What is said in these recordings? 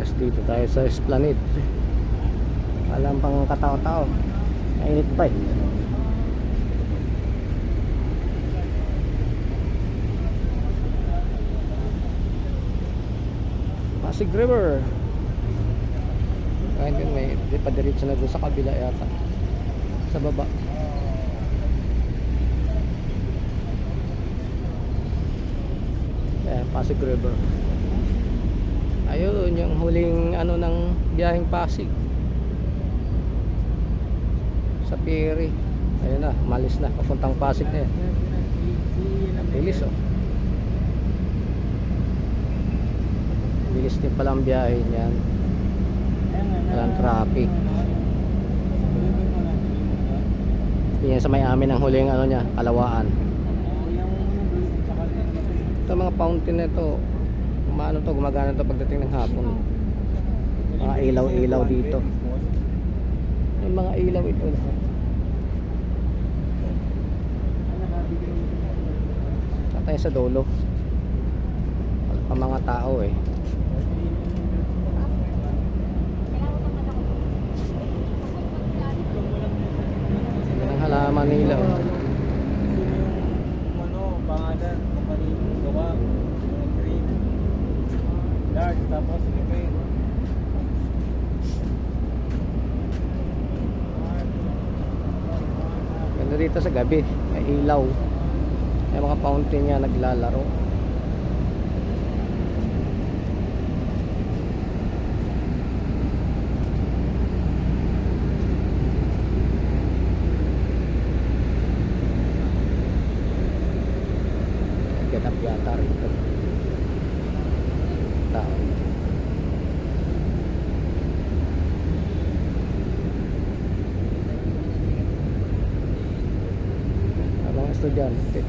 Tapos dito tayo sa Esplanade. Alam pang katao-tao. Mainit pa eh. Pasig River. Ayun din, may padiretso na doon sa kabila yata. Sa baba. Ayan, Pasig River. Ayun, yung huling ano ng biyaheng Pasig. Sa ferry. Ayun na, malis na. Papuntang Pasig na yan. Bilis oh. Bilis din pala ang biyahe niyan. Walang traffic. Yan sa may amin ang huling ano niya, Kalawaan. Ito mga fountain na ito, maano to, gumagana to pagdating ng hapon. Mga ilaw-ilaw dito. Yung mga ilaw ito. Tatay sa dulo. Wala pa mga tao eh. Halaman nila oh. Ano, pangalan, kapatid, gawa, green, dark, tapos repair. Ganda dito sa gabi, may ilaw. May mga fountain niya naglalaro. Ganap yata rito. Tao. Mga estudyante.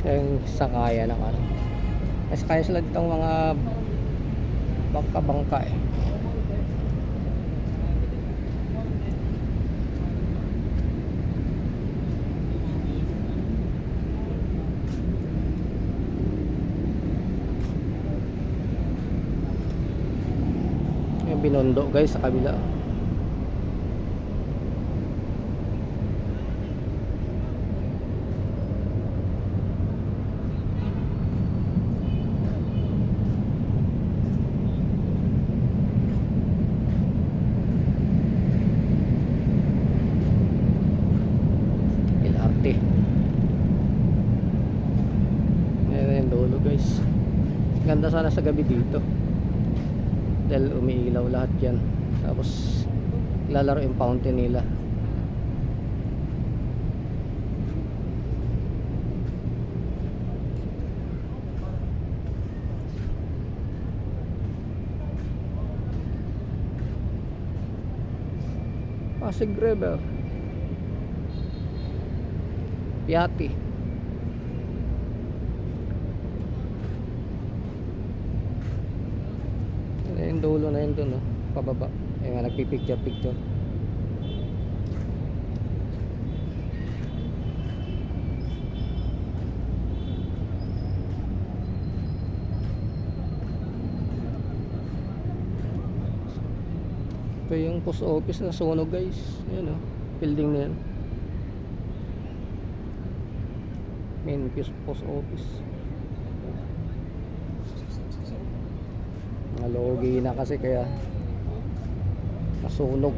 Yung sakaya ng ano. Mas kaya sila ditong mga bangka-bangka eh. Yung Binondo guys sa kabila. Ayan yung dulo guys. Ganda sana sa gabi dito dahil umiilaw lahat yan. Tapos lalaro yung fountain nila. Pasig River, Piati. Yung dulo na yun dun oh, pababa. Yung nga nagpipicture. Ito yung post office na sunog guys. Ayan oh, building na yan. Main post office. Nalogi na kasi kaya nasunog.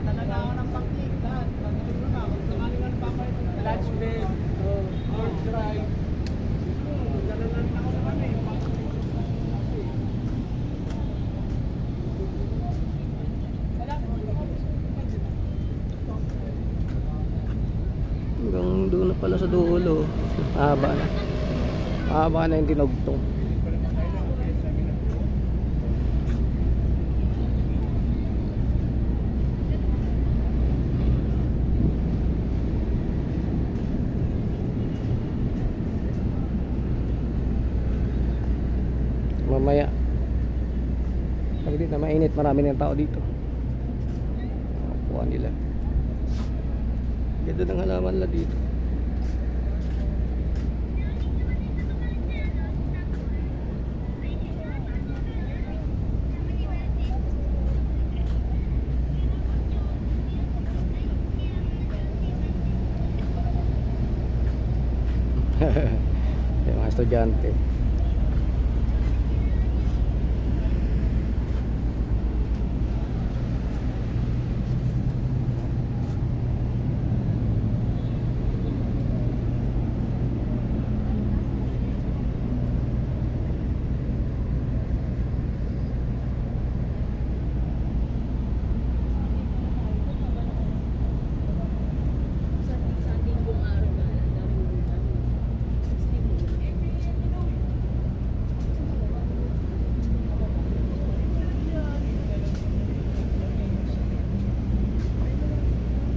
Talaga ako ng pangkik lahat. Pagkakit mo na ako. pala sa dulo. Mahaba na. Mahaba na yung dinugtong. Mamaya pag di na mainit, marami ng tao dito. Kuha nila. Ganda ng halaman nila dito. Yung mga estudyante.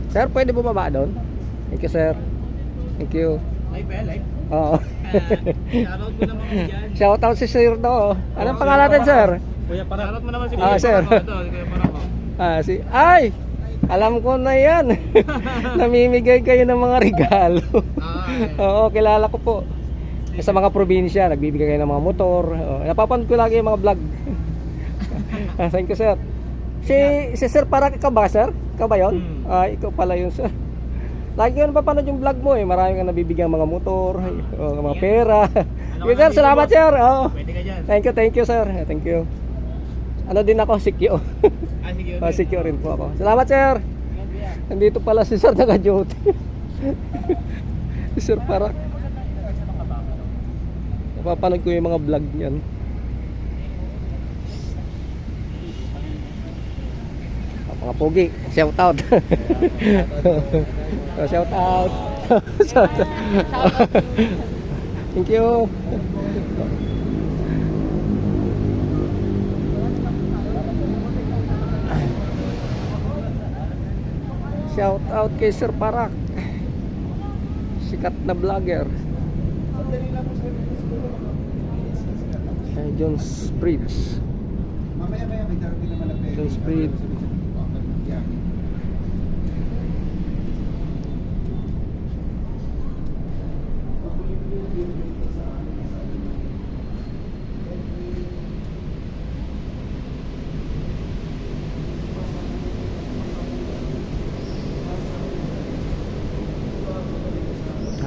Sir, pwede bumaba doon? Thank you, sir. Thank you. Live ba? Live? Oo. Shoutout mo naman dyan. Shout out si sir do. Anong pangalan natin, sir? Kuya, shoutout mo naman si Ah, Kuya sir. Parako. Ito, si Kuya Parako. Ay! Alam ko na yan. Namimigay kayo ng mga regalo. Oo, kilala ko po. Sa mga probinsya, nagbibigay kayo ng mga motor. Napapanood ko lagi yung mga vlog. Thank you, sir. Si Sir Parak, ikaw ba, sir? Ikaw ba yun? Ikaw pala yun, sir. Lagi ko napapanood yung vlog mo eh. Marami kang nabibigyan mga motor, mga pera. Okay, sir, salamat, sir. Pwede ka dyan. Thank you, sir. Thank you. Ano din ako, sikyo. Sige. Sikyo rin po ako. Salamat, sir. Nandito pala si sir naka-duty. Si Sir Parak. Napapanood ko yung mga vlog niyan. Mga pogi, shout out. Shout out. Thank you. Shout out kay Sir Parak. Sikat na vlogger. John Spritz. Mamaya may darating naman na pera. John Spritz.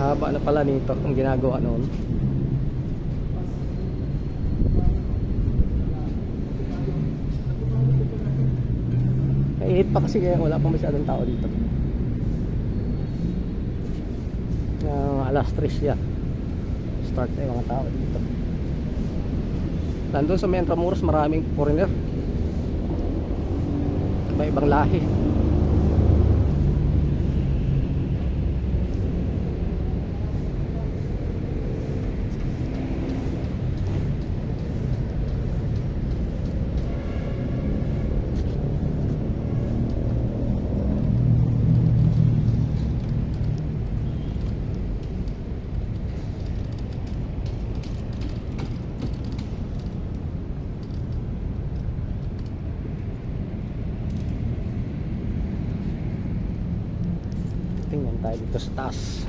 Haba na pala nito ang ginagawa noon. Mainit pa kasi kaya wala pa masyadong tao dito. Alas 3 yan. Start na yung mga tao dito. Nandun sa may Intramuros maraming foreigner. Iba-ibang lahi. Tingnan tayo dito sa taas.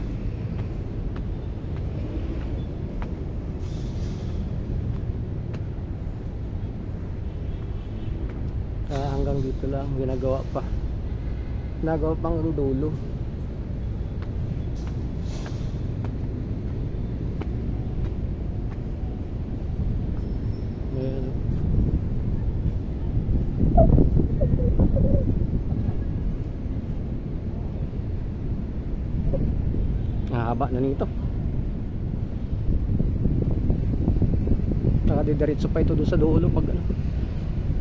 Hanggang dito lang ginagawa pa hanggang dulo. Ayan. Haba na nito. Nakadidiretso pa ito doon sa dulo pag ano.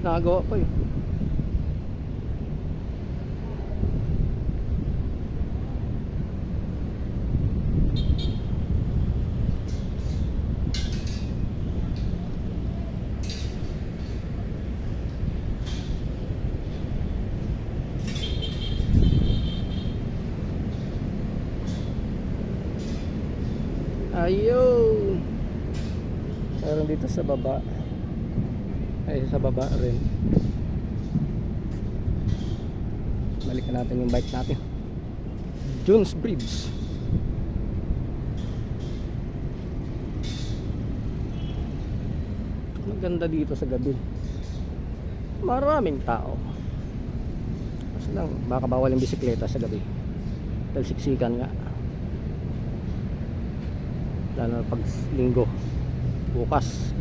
Nakagawa pa yun. Ayun. Meron dito sa baba. Ay, sa baba rin. Balikan natin yung bike natin. Jones Bridge. Maganda dito sa gabi. Maraming tao. Kasi lang, baka bawal yung bisikleta sa gabi. Dahil siksikan nga. Lalo na pag linggo. Bukas.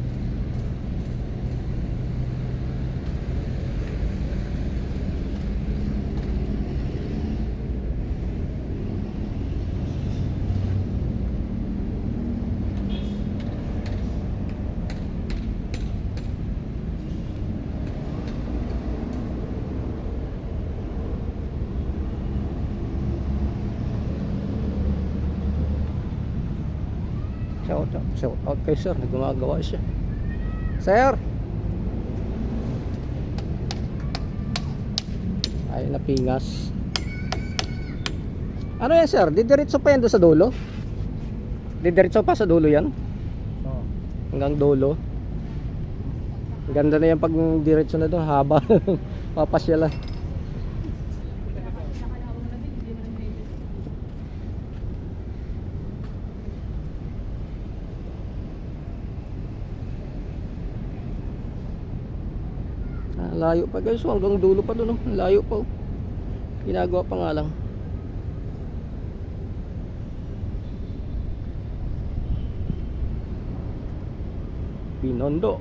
Shout out kay sir, nagumagawa siya. Sir! Ay, napingas. Ano yan sir? Didiretso pa yan doon sa dulo? Didiretso pa sa dulo yan? Oo. Hanggang dulo. Ganda na yan pag diretso na doon, haba. Papasya lang. Layo pa guys, so hanggang dulo pa doon, layo pa. Ginagawa pa nga lang. Binondo,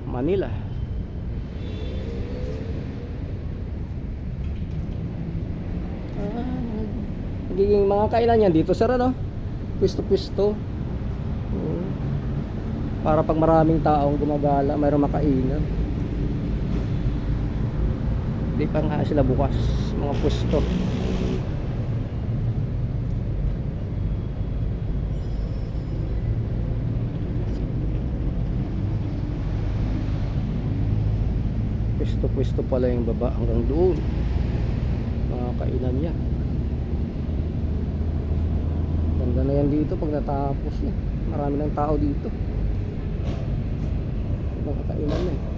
Manila. Nagiging mga kainan yan dito sir, ano? Pwesto-pwesto. Para pag maraming taong gumagala, mayroong makainan. Hindi pa nga sila bukas, mga pwesto. Pwesto pala yung baba hanggang doon. Mga kainan yan. Ganda na yan dito pag natapos na. Marami ng tao dito. Mga kainan yan.